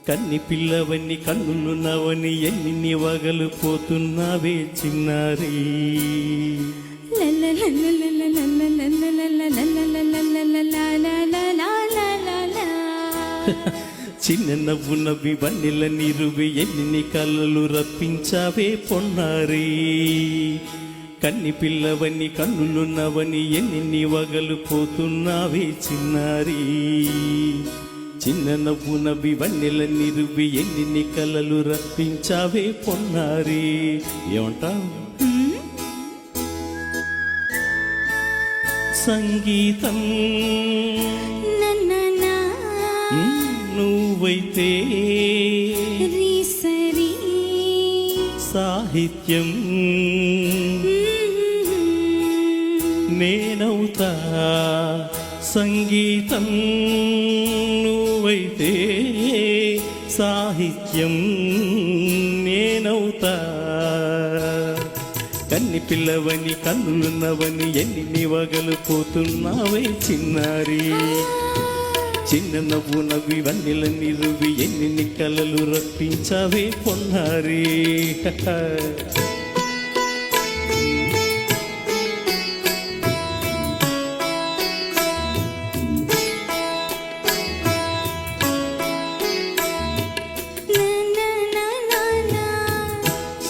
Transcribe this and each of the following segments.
కన్ని పిల్లవని కన్నులున్నవని ఎన్ని వగలు పోతున్నావే చిన్నారి. చిన్న నవ్వు నవ్వి వన్నెల నిరువి ఎన్ని కళ్ళలు రప్పించావే పొన్నారి. కన్ని పిల్లవని కన్నులున్నవని ఎన్ని వగలు పోతున్నావే చిన్నారి. చిన్న నవ్వు నవ్వి వన్నెల నిరువి ఎన్ని కలలు రప్పించావే పొన్నారి. ఏమంటావు? సంగీతం నువ్వైతే సాహిత్యం నేనవుతా. సంగీతం నువ్వైతే సాహిత్యం నేనవుతా. కన్ని పిల్లవని కన్నులున్నవని ఎన్ని వగలు పోతున్నావే చిన్నారి. చిన్న నవ్వు నవ్వి వన్నెల నిరువి ఎన్ని కలలు రప్పించావే పొన్నారి.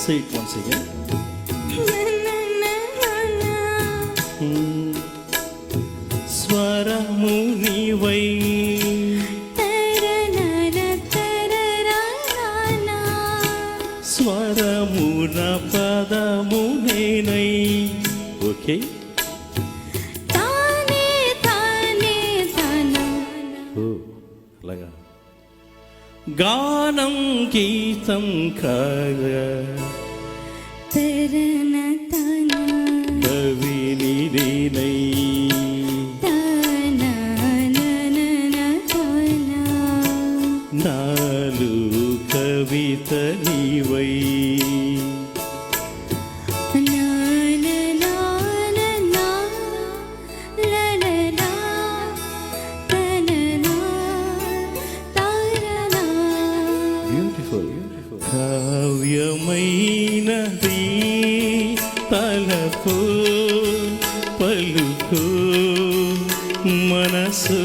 Say it once again. స్వరము నీవై స్వరమున పదము నేనై. ఓకే, అలాగా గానం గీతం కాగా కవిని నేనై. నాలు కవిత నీవై. కావ్యమైనది తలపు పలుకు మనసు.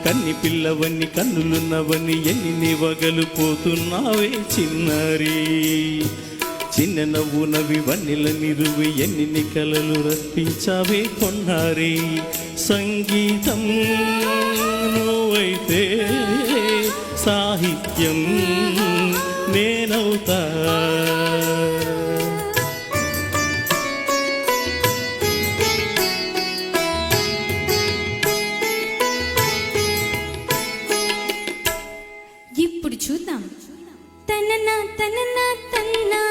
కన్ని పిల్లవని కన్నులున్నవని ఎన్ని వగలు పోతున్నావే చిన్నారి. చిన్న నవ్వు నవ్వి వన్నెల నిరువి ఎన్ని కలలు రప్పించావే పొన్నారి. సంగీతం నువ్వైతే సాహిత్యం నేనవుతా. ఇప్పుడు చూద్దాం. తననా తననా తన్నా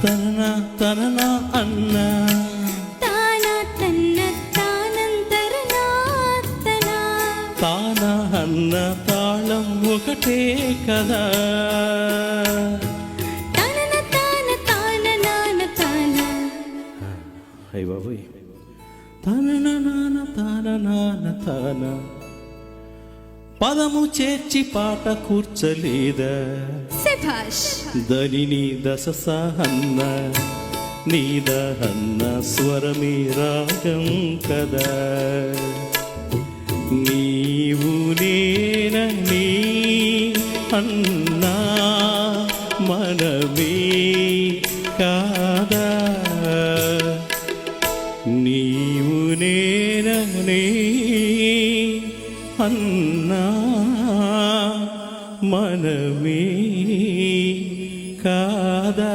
తననా తననా అన్నా తానా తన్న తానంతరనా తనా. తానా అన్న తాళం ఒకటే కదా. తనన తాన తాన నాన తానా. అయ్య బాబోయ్. తనన నాన తాన నాన తాన పదము చేర్చి పాట కూర్చలేదా. శభాష్. దని దశ సహన్న నీదహన్న స్వరమే రాగం కదా. నీవు నేనని అన్నా మనమే కాదా. నీవు నేనని అన్నా మనమే కాదా.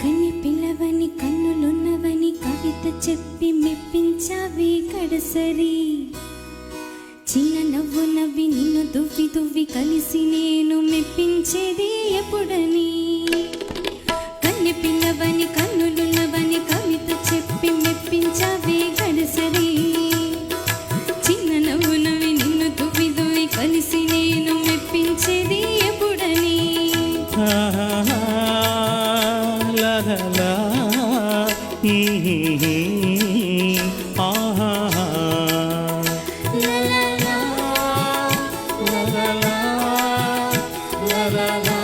కన్ని పిల్లవని కన్నులున్నవని కవిత చెప్పి మెప్పించావి కడసరి. చిన్న నవ్వు నవ్వి నిన్ను దువ్వి దువ్వి కలిసి నేను మెప్పించేది ఎప్పుడని కన్నె పిల్లవని కన్నులున్నవని కవిత చెప్పి మెప్పించావే గడసరి చిన్న నవ్వు నవ్వి నిన్ను దువ్వి దువ్వి కలిసి నేను మెప్పించేది ఎప్పుడని లా లా లా. ఆహా. లా లా లా, లా లా లా, లా లా లా.